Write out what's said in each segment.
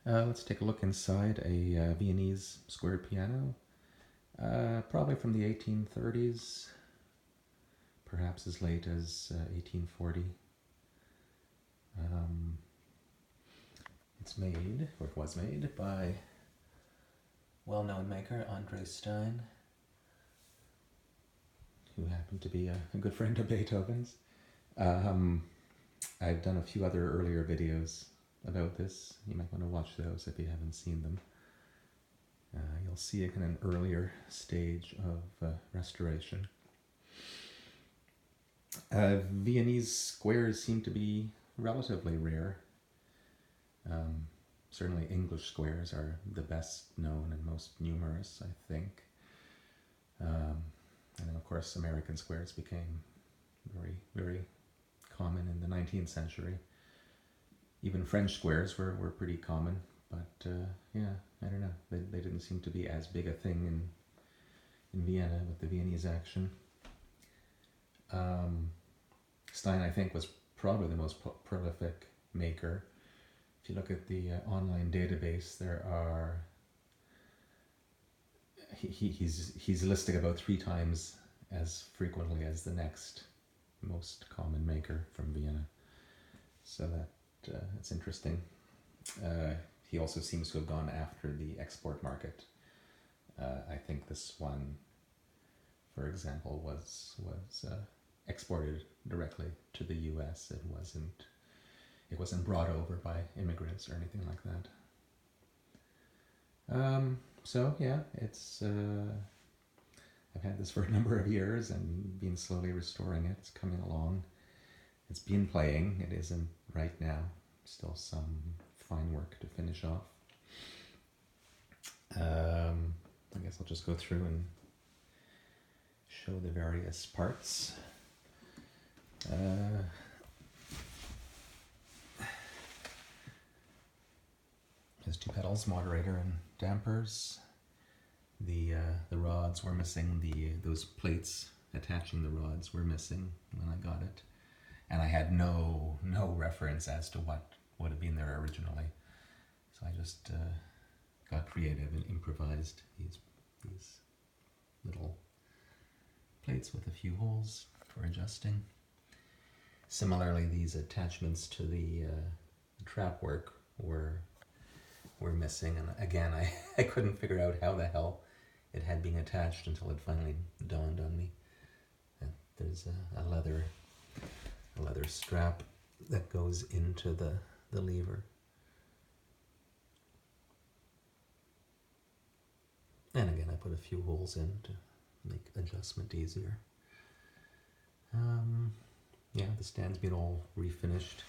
Let's take a look inside a Viennese square piano, probably from the 1830s, perhaps as late as 1840. It's made, or it was made, by well-known maker André Stein, who happened to be a good friend of Beethoven's. I've done a few other earlier videos about this. You might want to watch those if you haven't seen them. You'll see it in an earlier stage of restoration. Viennese squares seem to be relatively rare. Certainly English squares are the best known and most numerous, I think. And then of course American squares became very, very common in the 19th century. Even French squares were pretty common, but yeah, I don't know. They didn't seem to be as big a thing in Vienna with the Viennese action. Stein, I think, was probably the most prolific maker. If you look at the online database, there are he's listed about 3 times as frequently as the next most common maker from Vienna. So that it's interesting. He also seems to have gone after the export market. I think this one, for example, was exported directly to the U.S. It wasn't brought over by immigrants or anything like that. So yeah, it's I've had this for a number of years and been slowly restoring it. It's coming along. It's been playing. It isn't right now. Still some fine work to finish off. I guess I'll just go through and show the various parts. Has 2 pedals, moderator and dampers. The rods were missing. Those plates attaching the rods were missing when I got it, and I had no reference as to what would have been there originally. So I just got creative and improvised these little plates with a few holes for adjusting. Similarly, these attachments to the trap work were missing, and again I couldn't figure out how the hell it had been attached until it finally dawned on me that there's a leather strap that goes into the lever. And again, I put a few holes in to make adjustment easier. Yeah, the stand's been all refinished.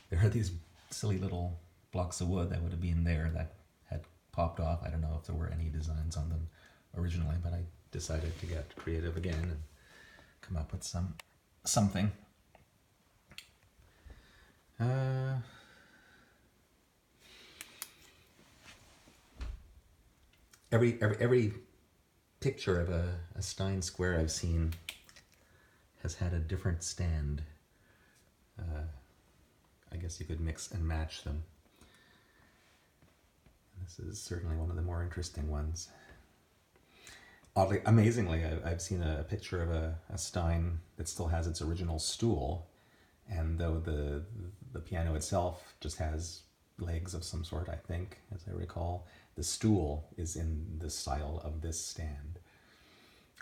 There are these silly little blocks of wood that would have been there that had popped off. I don't know if there were any designs on them originally, but I decided to get creative again and come up with something. Every picture of a Stein square I've seen has had a different stand. I guess you could mix and match them. This is certainly one of the more interesting ones. Oddly, amazingly, I've seen a picture of a Stein that still has its original stool, and though the piano itself just has legs of some sort, I think, as I recall, the stool is in the style of this stand.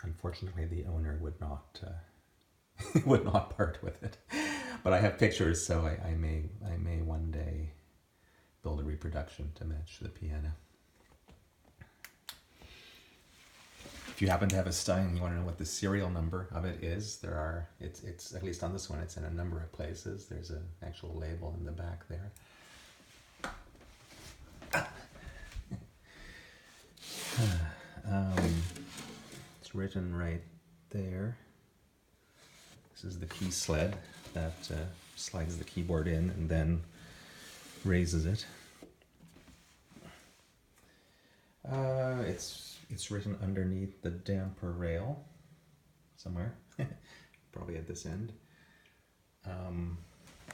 Unfortunately, the owner would not would not part with it. But I have pictures, so I may one day build a reproduction to match the piano. If you happen to have a Stein and you want to know what the serial number of it is, it's at least on this one, it's in a number of places. There's an actual label in the back there. It's written right there. This is the key sled that slides the keyboard in and then raises it. It's written underneath the damper rail somewhere, probably at this end.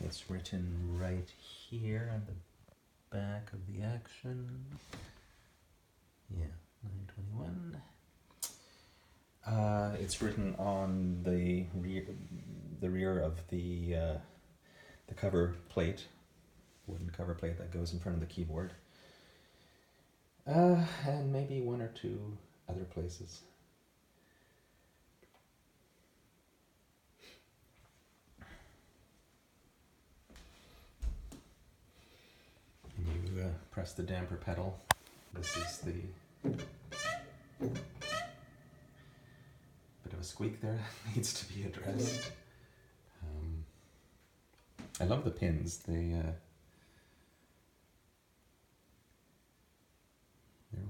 It's written right here on the back of the action. Yeah, 921. It's written on the rear of the cover plate, wooden cover plate that goes in front of the keyboard. And maybe one or two other places. And you press the damper pedal. This is the bit of a squeak there that needs to be addressed. I love the pins. They're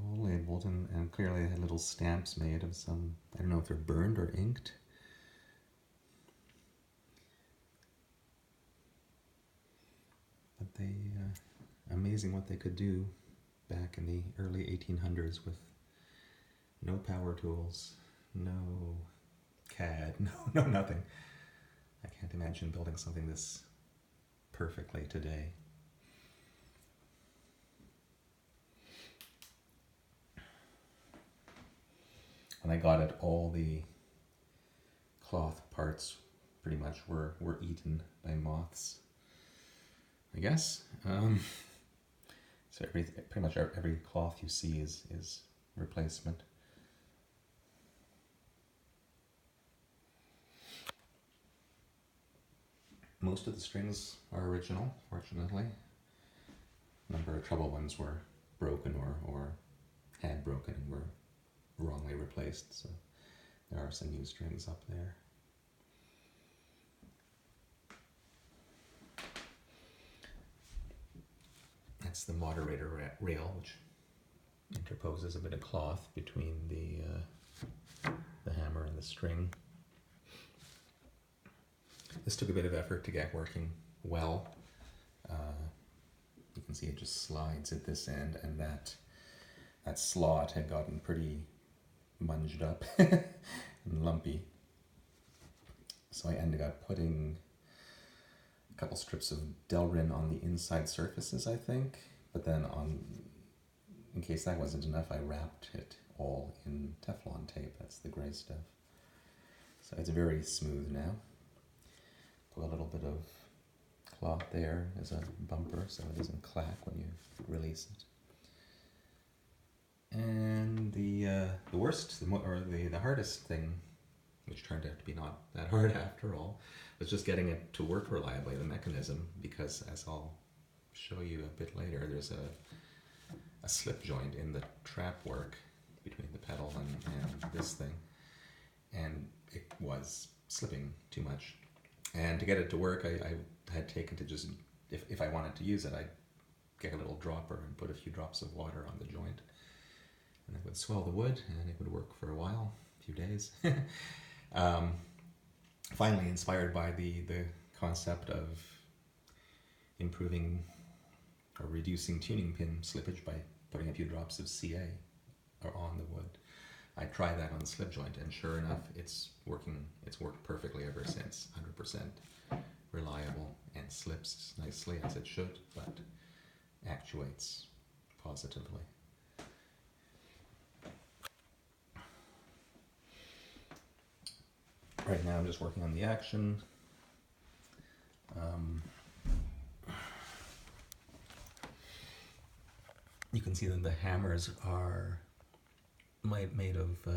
all labeled and clearly they had little stamps made of some, I don't know if they're burned or inked. But they, amazing what they could do back in the early 1800s with no power tools, no CAD, no nothing. I can't imagine building something this perfectly today. When I got it, all the cloth parts pretty much were eaten by moths, I guess. So pretty much every cloth you see is replacement. Most of the strings are original, fortunately. A number of trouble ones were broken or had broken and were wrongly replaced, so there are some new strings up there. That's the moderator rail, which interposes a bit of cloth between the hammer and the string. This took a bit of effort to get working well. You can see it just slides at this end, and that slot had gotten pretty munged up and lumpy. So I ended up putting a couple strips of Delrin on the inside surfaces, I think. But then in case that wasn't enough, I wrapped it all in Teflon tape. That's the gray stuff. So it's very smooth now. Put a little bit of cloth there as a bumper so it doesn't clack when you release it. And the worst, the hardest thing, which turned out to be not that hard after all, was just getting it to work reliably, the mechanism, because as I'll show you a bit later, there's a slip joint in the trap work between the pedal and this thing, and it was slipping too much. And to get it to work, I had taken to just, if I wanted to use it, I'd get a little dropper and put a few drops of water on the joint. And it would swell the wood, and it would work for a while, a few days. Finally inspired by the concept of improving or reducing tuning pin slippage by putting a few drops of CA on the wood. I tried that on the slip joint, and sure enough, it's worked perfectly ever since. 100% reliable and slips nicely as it should, but actuates positively. Right now I'm just working on the action. You can see that the hammers are made of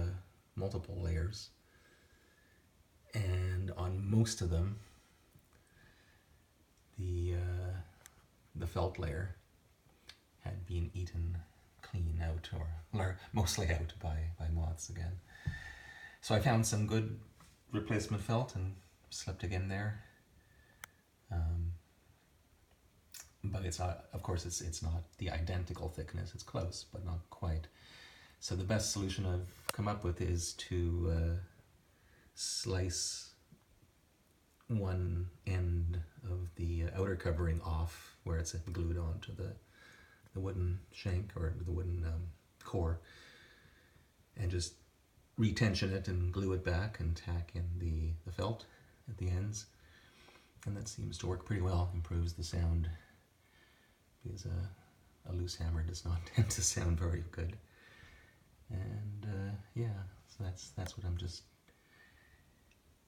multiple layers, and on most of them the felt layer had been eaten clean out, or mostly out by moths again. So I found some good replacement felt and slipped again there. But it's not, of course, it's not the identical thickness. It's close, but not quite. So the best solution I've come up with is to slice one end of the outer covering off where it's glued onto the wooden shank or the wooden core, and just retension it and glue it back and tack in the felt at the ends. And that seems to work pretty well, improves the sound, because a loose hammer does not tend to sound very good. And yeah, so that's what I'm just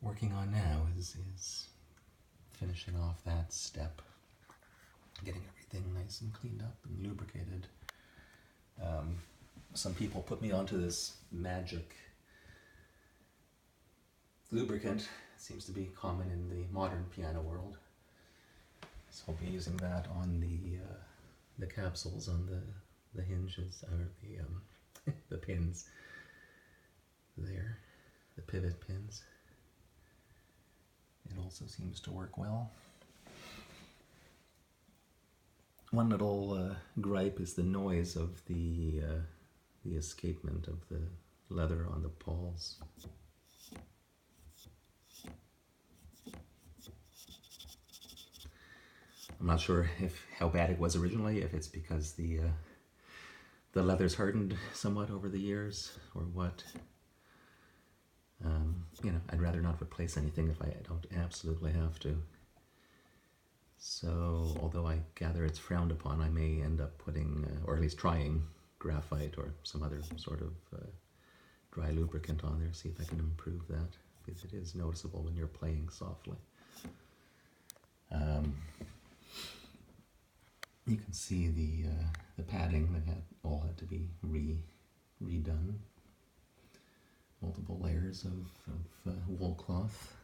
working on now, is finishing off that step, getting everything nice and cleaned up and lubricated. Some people put me onto this magic lubricant. It seems to be common in the modern piano world. So I'll be using that on the capsules, on the hinges, or the pins there, the pivot pins. It also seems to work well. One little gripe is the noise of the escapement of the leather on the pawls. I'm not sure how bad it was originally, if it's because the leather's hardened somewhat over the years, or what. I'd rather not replace anything if I don't absolutely have to. So, although I gather it's frowned upon, I may end up putting, or at least trying, graphite or some other sort of dry lubricant on there, see if I can improve that, because it is noticeable when you're playing softly. You can see the padding that all had to be redone. Multiple layers of wool cloth,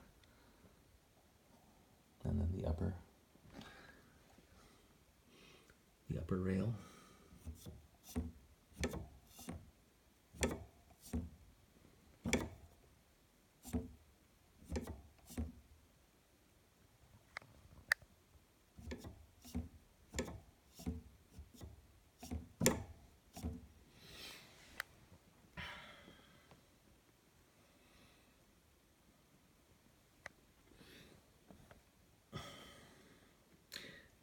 and then the upper rail.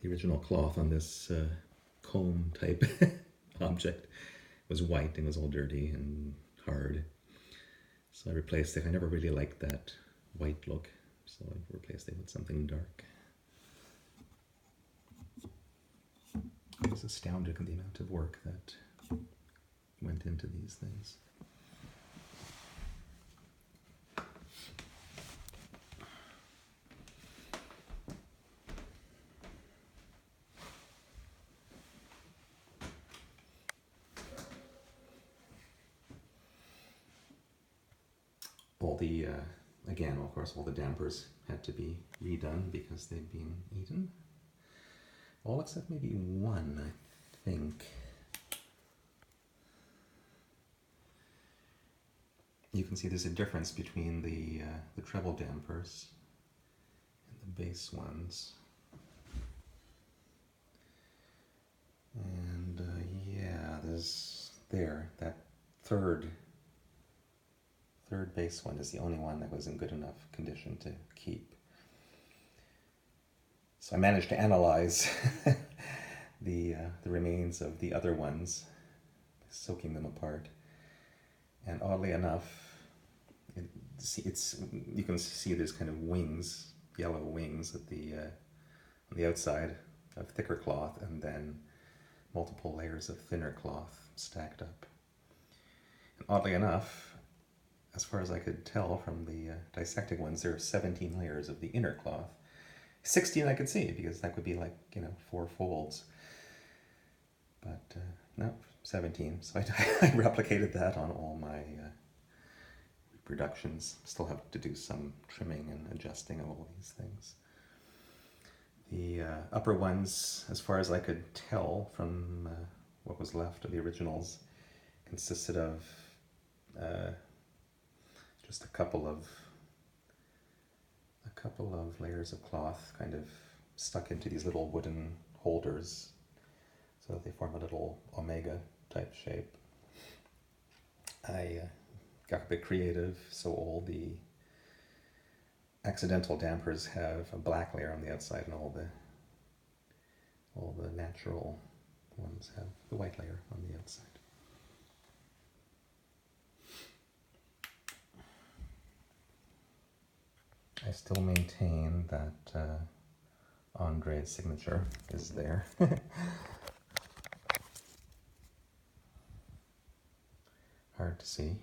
The original cloth on this comb type object was white and was all dirty and hard. So I replaced it. I never really liked that white look, so I replaced it with something dark. I was astounded at the amount of work that went into these things. All the, again, of course, all the dampers had to be redone because they'd been eaten. All except maybe one, I think. You can see there's a difference between the treble dampers and the bass ones. And yeah, there's that third bass one is the only one that was in good enough condition to keep. So I managed to analyze the remains of the other ones, soaking them apart. And oddly enough, you can see there's kind of wings, yellow wings at on the outside of thicker cloth, and then multiple layers of thinner cloth stacked up. And oddly enough, as far as I could tell from the dissecting ones, there are 17 layers of the inner cloth. 16 I could see, because that would be like, 4 folds. But no, 17. So I replicated that on all my reproductions. Still have to do some trimming and adjusting of all these things. The upper ones, as far as I could tell from what was left of the originals, consisted of just a couple of layers of cloth kind of stuck into these little wooden holders, so that they form a little omega type shape. I got a bit creative, so all the accidental dampers have a black layer on the outside, and all the natural ones have the white layer on the outside. I still maintain that André's signature is there. see.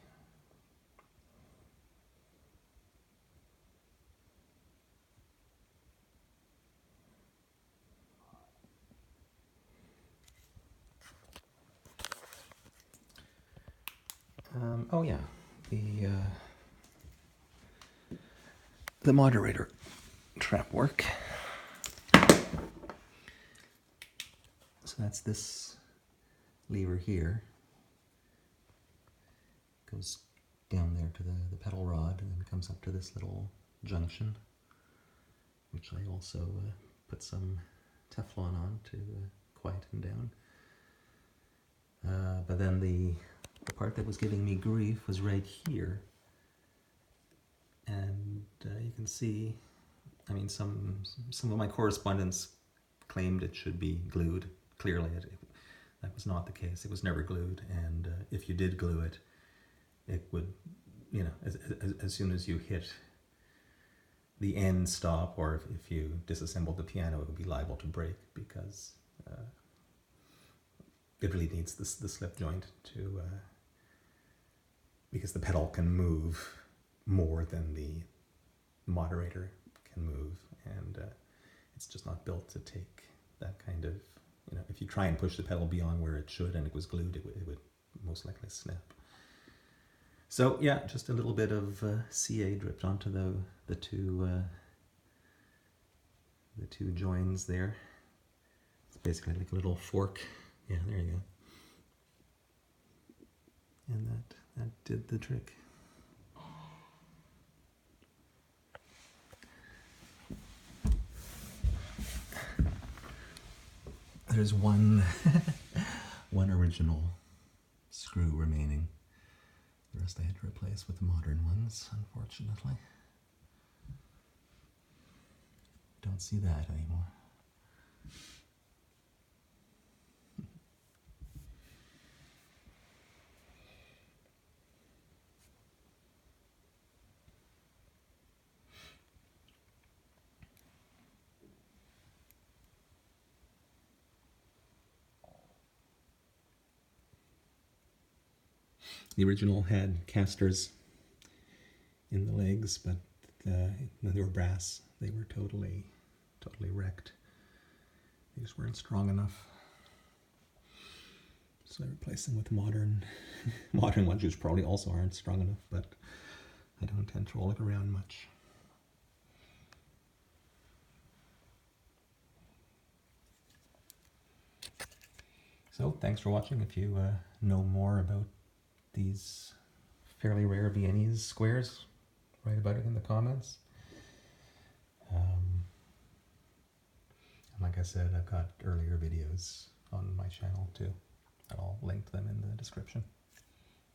Oh yeah, the moderator trap work. So that's this lever here. Goes down there to the pedal rod and then comes up to this little junction, which I also put some Teflon on to quieten down. But then the part that was giving me grief was right here. And you can see, I mean, some of my correspondents claimed it should be glued. Clearly, that was not the case. It was never glued, and if you did glue it, it would, you know, as soon as you hit the end stop, or if you disassembled the piano, it would be liable to break, because it really needs the slip joint to, because the pedal can move more than the moderator can move, and it's just not built to take that kind of, you know, if you try and push the pedal beyond where it should and it was glued, it would most likely snap. So yeah, just a little bit of CA dripped onto the two joins there. It's basically like a little fork. Yeah, there you go. And that did the trick. There's one original screw remaining. The rest I had to replace with the modern ones, unfortunately. Don't see that anymore. The original had casters in the legs, but they were brass. They were totally wrecked. They just weren't strong enough. So I replaced them with modern ones, which probably also aren't strong enough, but I don't tend to roll it around much. So thanks for watching. If you know more about these fairly rare Viennese squares, write about it in the comments. And like I said, I've got earlier videos on my channel too. I'll link them in the description.